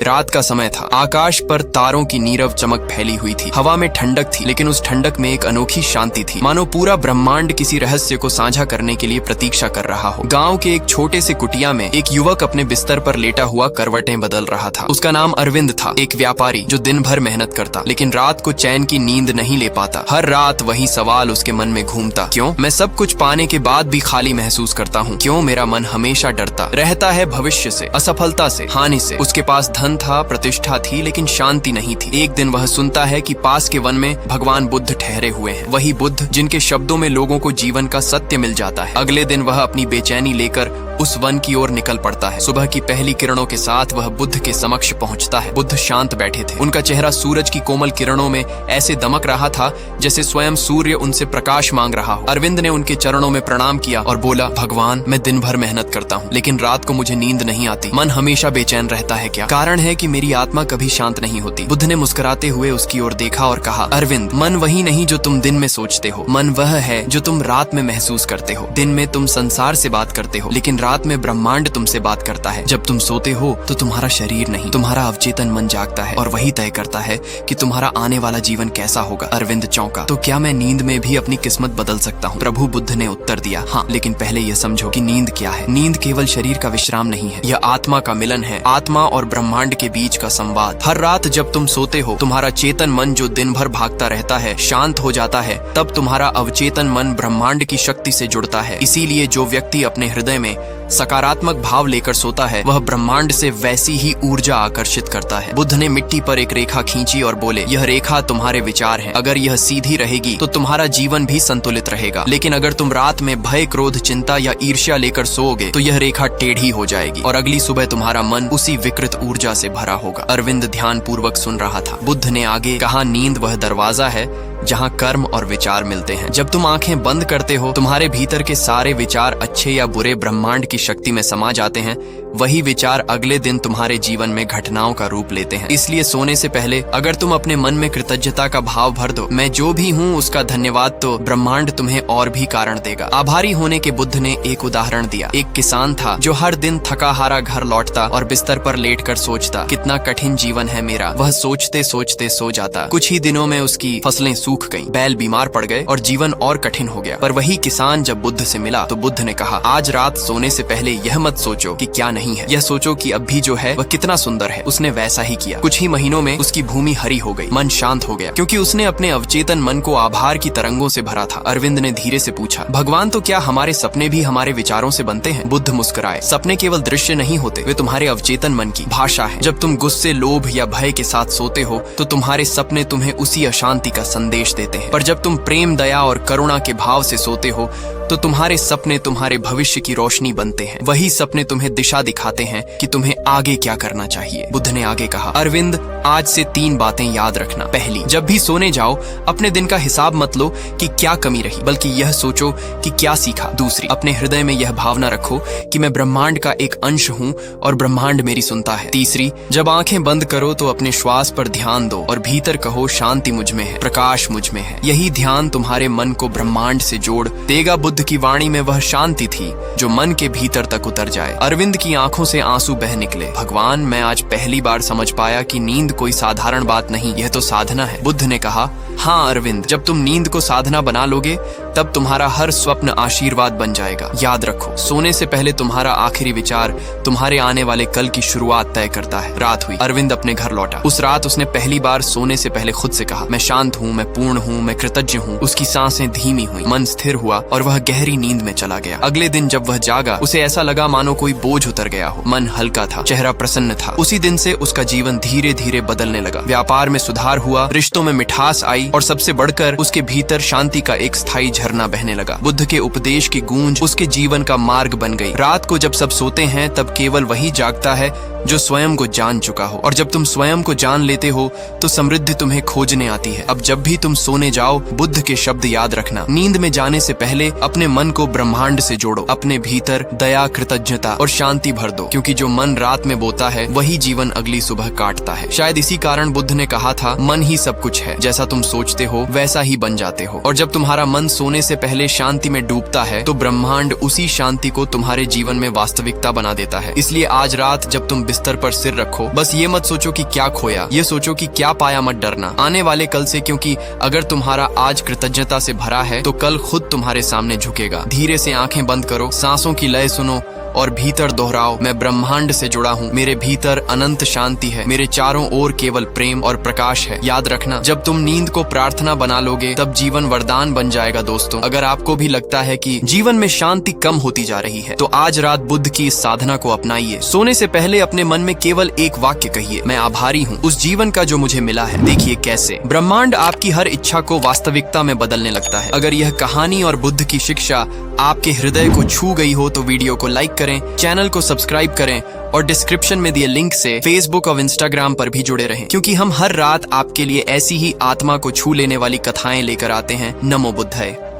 रात का समय था। आकाश पर तारों की नीरव चमक फैली हुई थी। हवा में ठंडक थी, लेकिन उस ठंडक में एक अनोखी शांति थी, मानो पूरा ब्रह्मांड किसी रहस्य को साझा करने के लिए प्रतीक्षा कर रहा हो। गांव के एक छोटे से कुटिया में एक युवक अपने बिस्तर पर लेटा हुआ करवटें बदल रहा था। उसका नाम अरविंद था, एक व्यापारी जो दिन भर मेहनत करता, लेकिन रात को चैन की नींद नहीं ले पाता। हर रात वही सवाल उसके मन में घूमता, क्यों मैं सब कुछ पाने के बाद भी खाली महसूस करता हूँ? क्यों मेरा मन हमेशा डरता रहता है भविष्य से, असफलता से, हानि से? उसके पास धन था, प्रतिष्ठा थी, लेकिन शांति नहीं थी। एक दिन वह सुनता है कि पास के वन में भगवान बुद्ध ठहरे हुए हैं, वही बुद्ध जिनके शब्दों में लोगों को जीवन का सत्य मिल जाता है। अगले दिन वह अपनी बेचैनी लेकर उस वन की ओर निकल पड़ता है। सुबह की पहली किरणों के साथ वह बुद्ध के समक्ष पहुंचता है। बुद्ध शांत बैठे थे। उनका चेहरा सूरज की कोमल किरणों में ऐसे दमक रहा था जैसे स्वयं सूर्य उनसे प्रकाश मांग रहा हो। अरविंद ने उनके चरणों में प्रणाम किया और बोला, भगवान, मैं दिन भर मेहनत करता हूँ, लेकिन रात को मुझे नींद नहीं आती। मन हमेशा बेचैन रहता है। क्या कारण है कि मेरी आत्मा कभी शांत नहीं होती? बुद्ध ने मुस्कुराते हुए उसकी ओर देखा और कहा, अरविंद, मन वही नहीं जो तुम दिन में सोचते हो, मन वह है जो तुम रात में महसूस करते हो। दिन में तुम संसार से बात करते हो, लेकिन रात में ब्रह्मांड तुमसे बात करता है। जब तुम सोते हो तो तुम्हारा शरीर नहीं, तुम्हारा अवचेतन मन जागता है और वही तय करता है कि तुम्हारा आने वाला जीवन कैसा होगा। अरविंद चौंका, तो क्या मैं नींद में भी अपनी किस्मत बदल सकता हूँ? प्रभु बुद्ध ने उत्तर दिया, हाँ, लेकिन पहले यह समझो कि नींद क्या है। नींद केवल शरीर का विश्राम नहीं है, यह आत्मा का मिलन है, आत्मा और ब्रह्मांड के बीच का संवाद। हर रात जब तुम सोते हो, तुम्हारा चेतन मन जो दिन भर भागता रहता है शांत हो जाता है, तब तुम्हारा अवचेतन मन ब्रह्मांड की शक्ति से जुड़ता है। इसीलिए जो व्यक्ति अपने हृदय में सकारात्मक भाव लेकर सोता है, वह ब्रह्मांड से वैसी ही ऊर्जा आकर्षित करता है। बुद्ध ने मिट्टी पर एक रेखा खींची और बोले, यह रेखा तुम्हारे विचार हैं। अगर यह सीधी रहेगी तो तुम्हारा जीवन भी संतुलित रहेगा, लेकिन अगर तुम रात में भय, क्रोध, चिंता या ईर्ष्या लेकर सोओगे तो यह रेखा टेढ़ी हो जाएगी और अगली सुबह तुम्हारा मन उसी विकृत ऊर्जा से भरा होगा। अरविंद ध्यान पूर्वक सुन रहा था। बुद्ध ने आगे कहा, नींद वह दरवाजा है जहाँ कर्म और विचार मिलते हैं। जब तुम आंखें बंद करते हो, तुम्हारे भीतर के सारे विचार, अच्छे या बुरे, ब्रह्मांड की शक्ति में समा जाते हैं। वही विचार अगले दिन तुम्हारे जीवन में घटनाओं का रूप लेते हैं। इसलिए सोने से पहले अगर तुम अपने मन में कृतज्ञता का भाव भर दो, मैं जो भी हूँ उसका धन्यवाद, तो ब्रह्मांड तुम्हें और भी कारण देगा। आभारी होने के बुद्ध ने एक उदाहरण दिया। एक किसान था जो हर दिन थका हारा घर लौटता और बिस्तर पर लेटकर सोचता, कितना कठिन जीवन है मेरा। वह सोचते सोचते सो जाता। कुछ ही दिनों में उसकी फसलें सूख गईं, बैल बीमार पड़ गए और जीवन और कठिन हो गया। पर वही किसान जब बुद्ध से मिला तो बुद्ध ने कहा, आज रात सोने से पहले यह मत सोचो कि क्या नहीं है, यह सोचो कि अब भी जो है वह कितना सुंदर है। उसने वैसा ही किया। कुछ ही महीनों में उसकी भूमि हरी हो गई, मन शांत हो गया, क्योंकि उसने अपने अवचेतन मन को आभार की तरंगों से भरा था। अरविंद ने धीरे से पूछा, भगवान, तो क्या हमारे सपने भी हमारे विचारों से बनते हैं? बुद्ध मुस्कुराए, सपने केवल दृश्य नहीं होते, वे तुम्हारे अवचेतन मन की भाषा है। जब तुम गुस्से, लोभ या भय के साथ सोते हो तो तुम्हारे सपने तुम्हें उसी अशांति का संदेश देते हैं। पर जब तुम प्रेम, दया और करुणा के भाव से सोते हो तो तुम्हारे सपने तुम्हारे भविष्य की रोशनी बनते हैं। वही सपने तुम्हें दिशा दिखाते हैं कि तुम्हें आगे क्या करना चाहिए। बुद्ध ने आगे कहा, अरविंद, आज से 3 बातें याद रखना। पहली, जब भी सोने जाओ अपने दिन का हिसाब मत लो कि क्या कमी रही, बल्कि यह सोचो कि क्या सीखा। दूसरी, अपने हृदय में यह भावना रखो कि मैं ब्रह्मांड का एक अंश हूँ और ब्रह्मांड मेरी सुनता है। तीसरी, जब आंखें बंद करो तो अपने श्वास पर ध्यान दो और भीतर कहो, शांति मुझ में है, प्रकाश मुझ में है। यही ध्यान तुम्हारे मन को ब्रह्मांड से जोड़ देगा। बुद्ध की वाणी में वह शांति थी जो मन के भीतर तक उतर जाए। अरविंद की आंखों से आंसू बह निकले। भगवान, मैं आज पहली बार समझ पाया कि नींद कोई साधारण बात नहीं, यह तो साधना है। बुद्ध ने कहा, हाँ अरविंद, जब तुम नींद को साधना बना लोगे तब तुम्हारा हर स्वप्न आशीर्वाद बन जाएगा। याद रखो, सोने से पहले तुम्हारा आखिरी विचार तुम्हारे आने वाले कल की शुरुआत तय करता है। रात हुई, अरविंद अपने घर लौटा। उस रात उसने पहली बार सोने से पहले खुद से कहा, मैं शांत हूँ, मैं पूर्ण हूँ, मैं कृतज्ञ हूँ। उसकी सांसें धीमी हुई, मन स्थिर हुआ और वह गहरी नींद में चला गया। अगले दिन जब वह जागा, उसे ऐसा लगा मानो कोई बोझ उतर गया हो। मन हल्का था, चेहरा प्रसन्न था। उसी दिन से उसका जीवन धीरे धीरे बदलने लगा। व्यापार में सुधार हुआ, रिश्तों में मिठास आई और सबसे बढ़कर उसके भीतर शांति का एक स्थायी झरना बहने लगा। बुद्ध के उपदेश की गूंज उसके जीवन का मार्ग बन गई। रात को जब सब सोते हैं तब केवल वही जागता है जो स्वयं को जान चुका हो, और जब तुम स्वयं को जान लेते हो तो समृद्धि तुम्हें खोजने आती है। अब जब भी तुम सोने जाओ, बुद्ध के शब्द याद रखना। नींद में जाने से पहले अपने मन को ब्रह्मांड से जोड़ो, अपने भीतर दया, कृतज्ञता और शांति भर दो, क्योंकि जो मन रात में बोता है वही जीवन अगली सुबह काटता है। शायद इसी कारण बुद्ध ने कहा था, मन ही सब कुछ है। जैसा तुम सोचते हो वैसा ही बन जाते हो। और जब तुम्हारा मन सोने से पहले शांति में डूबता है तो ब्रह्मांड उसी शांति को तुम्हारे जीवन में वास्तविकता बना देता है। इसलिए आज रात जब तुम बिस्तर पर सिर रखो, बस ये मत सोचो कि क्या खोया, ये सोचो कि क्या पाया। मत डरना आने वाले कल से, क्योंकि अगर तुम्हारा आज कृतज्ञता से भरा है तो कल खुद तुम्हारे सामने झुकेगा। धीरे से आंखें बंद करो, सांसों की लय सुनो और भीतर दोहराओ, मैं ब्रह्मांड से जुड़ा हूँ, मेरे भीतर अनंत शांति है, मेरे चारों ओर केवल प्रेम और प्रकाश है। याद रखना, जब तुम नींद को प्रार्थना बना लोगे तब जीवन वरदान बन जाएगा। दोस्तों, अगर आपको भी लगता है कि जीवन में शांति कम होती जा रही है तो आज रात बुद्ध की इस साधना को अपनाइए। सोने से पहले अपने मन में केवल एक वाक्य कहिए, मैं आभारी हूँ उस जीवन का जो मुझे मिला है। देखिए कैसे ब्रह्मांड आपकी हर इच्छा को वास्तविकता में बदलने लगता है। अगर यह कहानी और बुद्ध की शिक्षा आपके हृदय को छू गई हो तो वीडियो को लाइक करें, चैनल को सब्सक्राइब करें और डिस्क्रिप्शन में दिए लिंक से फेसबुक और इंस्टाग्राम पर भी जुड़े रहें, क्योंकि हम हर रात आपके लिए ऐसी ही आत्मा को छू लेने वाली कथाएं लेकर आते हैं। नमो बुद्धाय।